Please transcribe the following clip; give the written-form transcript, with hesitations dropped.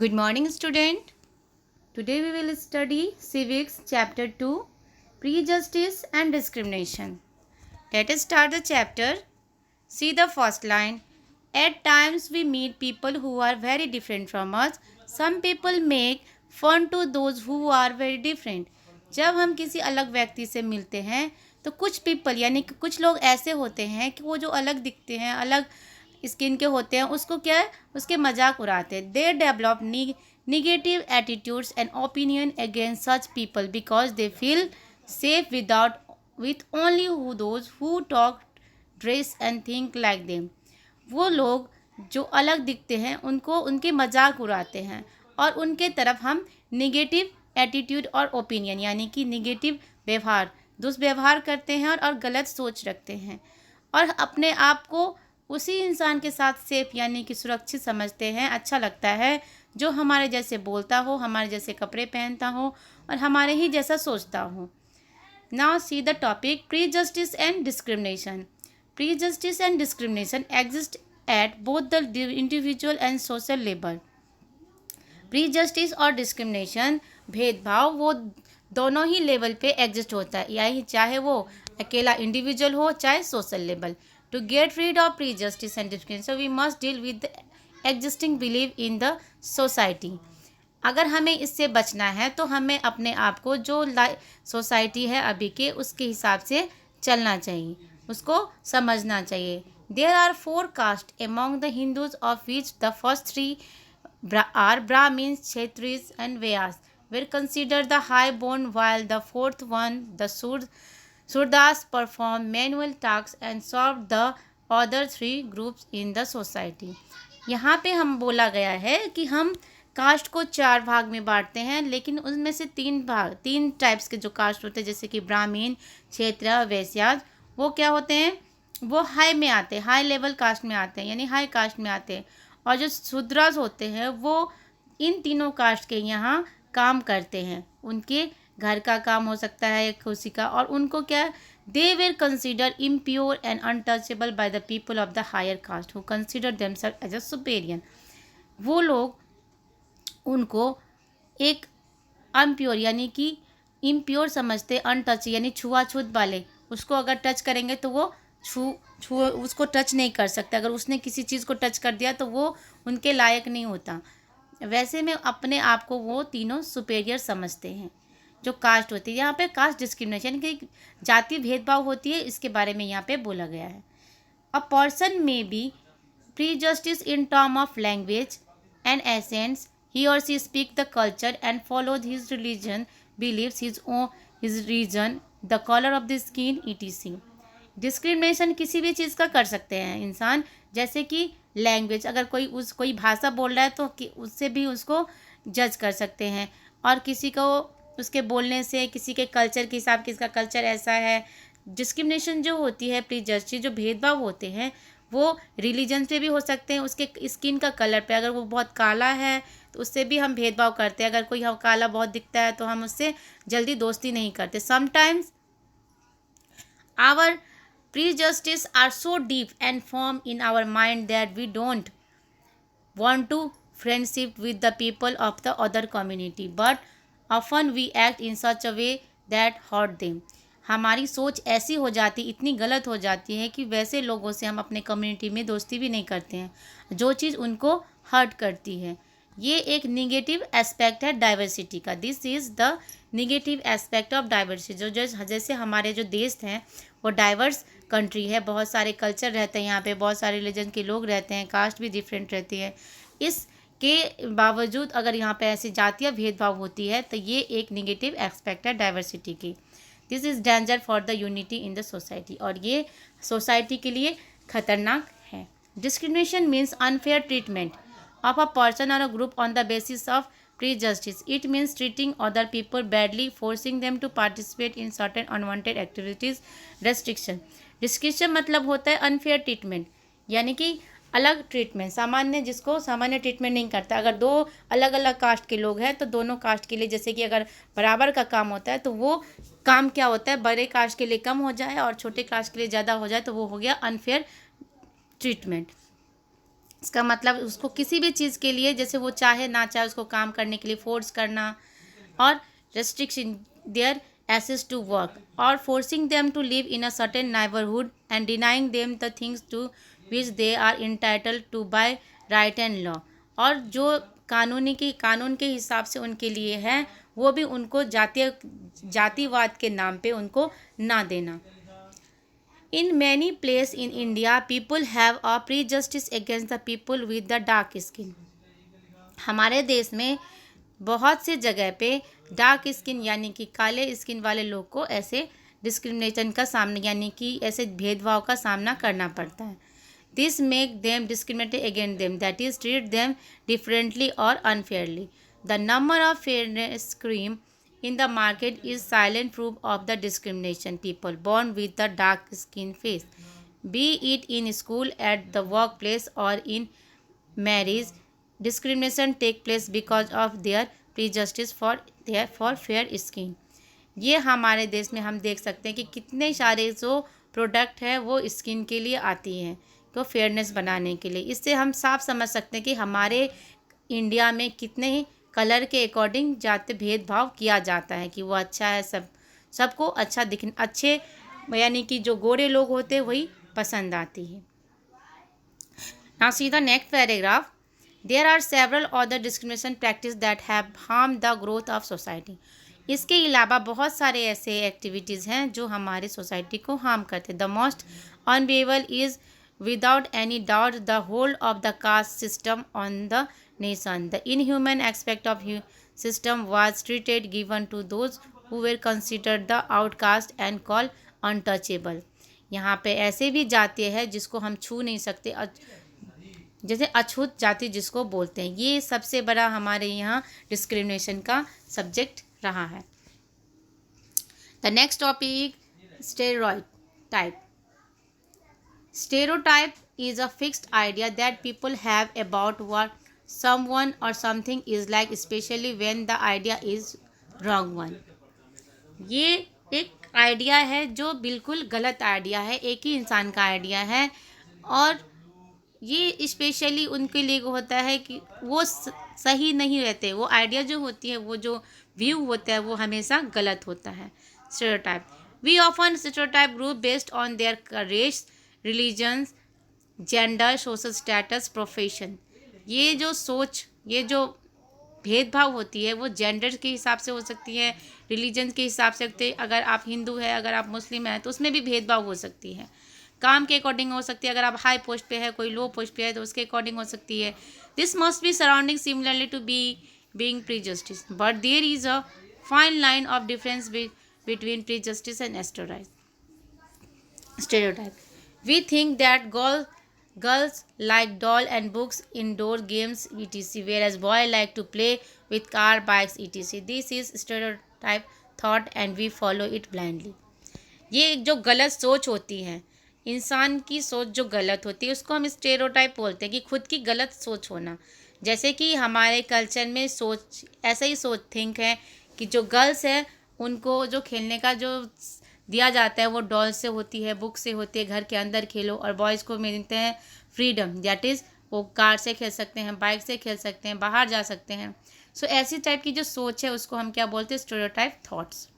Good morning, student. Today we will study Civics Chapter 2 Prejudice and Discrimination. Let us start the chapter. See the first line. At times we meet people who are very different from us. Some people make fun to those who are very different. जब हम किसी अलग व्यक्ति से मिलते हैं तो कुछ पीपल यानी कि कुछ लोग ऐसे होते हैं कि वो जो अलग दिखते हैं, अलग स्किन के होते हैं, उसको क्या है, उसके मजाक उड़ाते हैं. They develop negative attitudes and opinion against such people because they feel safe with only those who talk, dress and think like them. वो लोग जो अलग दिखते हैं उनको उनके मजाक उड़ाते हैं और उनके तरफ हम निगेटिव एटीट्यूड और ओपिनियन यानी कि निगेटिव व्यवहार दुष्व्यवहार करते हैं और गलत सोच रखते हैं और अपने आप को उसी इंसान के साथ सेफ यानी कि सुरक्षित समझते हैं. अच्छा लगता है जो हमारे जैसे बोलता हो, हमारे जैसे कपड़े पहनता हो और हमारे ही जैसा सोचता हो. Now see the topic prejudice and discrimination. Prejudice and discrimination exist at both the individual and social level. प्रीजस्टिस और डिस्क्रिमिनेशन भेदभाव वो दोनों ही लेवल पे एग्जिस्ट होता है, यानी चाहे वो अकेला इंडिविजुअल हो चाहे social level. To get rid of prejudice and discrimination we must deal with the existing believe in the society. अगर हमें इससे बचना है तो हमें अपने आप को जो सोसाइटी है अभी के उसके हिसाब से चलना चाहिए, उसको समझना चाहिए. There are 4 caste among the Hindus of which the first 3 are Brahmins, Kshatriyas and Vyas were considered the high-born, while the fourth one, the Surdas, performed manual tasks and served the other 3 groups in the society. यहाँ पे हम बोला गया है कि हम cast को 4 भाग में बांटते हैं, लेकिन उनमें से 3 टाइप्स के जो कास्ट होते हैं जैसे कि ब्राह्मीण, क्षत्रिय, वैश्य, वो क्या होते हैं, वो हाई में आते हैं, हाई लेवल कास्ट में आते हैं यानी हाई कास्ट में आते हैं. और जो शूद्रास होते हैं वो इन तीनों कास्ट के यहाँ काम करते हैं, उनके घर का काम हो सकता है किसी का, और उनको क्या they were consider impure and untouchable by the people of the higher caste who consider themselves as a superior. वो लोग उनको एक अनप्योर यानी कि इम्प्योर समझते, अनटच यानी छुआछूत वाले, उसको अगर टच करेंगे तो वो उसको टच नहीं कर सकते, अगर उसने किसी चीज़ को टच कर दिया तो वो उनके लायक नहीं होता. वैसे में अपने आप को वो तीनों सुपेरियर समझते हैं. जो कास्ट होती है, यहाँ पे कास्ट डिस्क्रिमिनेशन की जाति भेदभाव होती है, इसके बारे में यहाँ पे बोला गया है. A person may be prejudice in term of language and essence, he और she speak the culture and follow his religion, believes his reason, the colour of the skin etc. Discrimination किसी भी चीज़ का कर सकते हैं इंसान, जैसे कि लैंग्वेज, अगर कोई भाषा बोल रहा है तो उससे भी उसको जज कर सकते हैं, और किसी को उसके बोलने से, किसी के कल्चर के हिसाब किसका कल्चर ऐसा है. डिस्क्रिमिनेशन जो होती है, प्रीजस्टिस जो भेदभाव होते हैं, वो रिलीजन पे भी हो सकते हैं, उसके स्किन का कलर पे, अगर वो बहुत काला है तो उससे भी हम भेदभाव करते हैं. अगर कोई हम काला बहुत दिखता है तो हम उससे जल्दी दोस्ती नहीं करते. Sometimes our prejudices are so deep and firm in our mind that we don't want to friendship with the people of the other community, but often we act in such a way that hurt them. हमारी सोच ऐसी हो जाती, इतनी गलत हो जाती है कि वैसे लोगों से हम अपने कम्युनिटी में दोस्ती भी नहीं करते हैं जो चीज़ उनको हर्ट करती है. ये एक निगेटिव एस्पेक्ट है डाइवर्सिटी का. This is the negative aspect of diversity. जैसे हमारे जो देश हैं वो डाइवर्स कंट्री है, बहुत सारे कल्चर रहते हैं यहाँ पे, बहुत सारे रिलीजन के लोग रहते हैं, कास्ट भी डिफरेंट रहती है. इसके बावजूद अगर यहाँ पे ऐसी जातीय भेदभाव होती है तो ये एक निगेटिव एस्पेक्ट है डाइवर्सिटी की. This is danger for the unity in the society, और ये सोसाइटी के लिए खतरनाक है. Discrimination means unfair treatment of a person or a group on the basis of prejudice. It means treating other people badly, forcing them to participate in certain unwanted activities. Restriction मतलब होता है unfair treatment, यानी कि अलग treatment, सामान्य जिसको सामान्य treatment नहीं करता. अगर 2 अलग अलग कास्ट के लोग हैं तो दोनों कास्ट के लिए, जैसे कि अगर बराबर का काम होता है तो वो काम क्या होता है, बड़े कास्ट के लिए कम हो जाए और छोटे कास्ट के लिए ज़्यादा हो जाए तो वो हो गया अनफेयर ट्रीटमेंट. इसका मतलब उसको किसी भी चीज़ के लिए, जैसे वो चाहे ना चाहे, उसको काम करने के लिए फोर्स करना, और restriction their access to work, or forcing them to live in a certain neighborhood and denying them the things to which they are entitled to by right and law, और जो कानून के हिसाब से उनके लिए है वो भी उनको जातिवाद के नाम पे उनको ना देना। In many places in India, people have a prejudice against the people with the dark skin. हमारे देश में बहुत से जगह पे डार्क स्किन यानी कि काले स्किन वाले लोग को ऐसे डिस्क्रिमिनेशन का सामना यानी कि ऐसे भेदभाव का सामना करना पड़ता है। This make them discriminated against them, that is treat them differently और unfairly. The number of fairness cream in the market is silent proof of the discrimination. People born with the dark skin face, be it in school, at the workplace, or in marriage, discrimination take place because of their prejudice for fair skin. ये हमारे देश में हम देख सकते हैं कि कितने सारे जो प्रोडक्ट है वो स्किन के लिए आती हैं, तो फेयरनेस बनाने के लिए। इससे हम साफ समझ सकते हैं कि हमारे इंडिया में कितने ही कलर के अकॉर्डिंग जाति भेदभाव किया जाता है कि वो अच्छा है, सबको अच्छा अच्छे यानी कि जो गोरे लोग होते हैं वही पसंद आती है। Now see the next paragraph. There are several other discrimination practice that have harm the growth of society. इसके अलावा बहुत सारे ऐसे एक्टिविटीज़ हैं जो हमारे सोसाइटी को हार्म करते हैं। The most unbelievable is without any doubt the whole of the caste system on the nation. The inhuman aspect of system was treated given to those who were considered the outcast and called untouchable. यहाँ पे ऐसे भी जाति है जिसको हम छू नहीं सकते, जैसे अछूत जाति जिसको बोलते हैं। ये सबसे बड़ा हमारे यहाँ डिस्क्रिमिनेशन का सब्जेक्ट रहा है। The next topic stereotype. Stereotype is a fixed idea that people have about what someone or something is like, especially when the idea is wrong one. ये एक आइडिया है जो बिल्कुल गलत आइडिया है, एक ही इंसान का आइडिया है, और ये स्पेशली उनके लिए होता है कि वो सही नहीं रहते। वो आइडिया जो होती है, वो जो व्यू होता है वो हमेशा गलत होता है। Stereotype. We often stereotype group based on their race, religions, gender, social status, profession. ये जो सोच, ये जो भेदभाव होती है वो जेंडर के हिसाब से हो सकती है, रिलीजन के हिसाब से होती है। अगर आप हिंदू है, अगर आप मुस्लिम है तो उसमें भी भेदभाव हो सकती है। काम के अकॉर्डिंग हो सकती है, अगर आप हाई पोस्ट पे है, कोई लो पोस्ट पे है तो उसके अकॉर्डिंग हो सकती है। This must be surrounding similarly to being prejudice, but there is a fine line of difference between prejudice and stereotype. We think that girls like doll and books, indoor games, etc., whereas boys like to play with car, bikes, etc. This is stereotype thought and we follow it blindly. ये जो गलत सोच होती है, इंसान की सोच जो गलत होती है उसको हम स्टेरियोटाइप बोलते हैं, कि खुद की गलत सोच होना। जैसे कि हमारे कल्चर में सोच ऐसा ही सोच थिंक है कि जो गर्ल्स है उनको जो खेलने का जो दिया जाता है वो डॉल से होती है, बुक से होती है, घर के अंदर खेलो, और बॉयज़ को मिलते हैं फ्रीडम, दैट इज़ वो कार से खेल सकते हैं, बाइक से खेल सकते हैं, बाहर जा सकते हैं। सो ऐसी टाइप की जो सोच है उसको हम क्या बोलते हैं? Stereotype thoughts.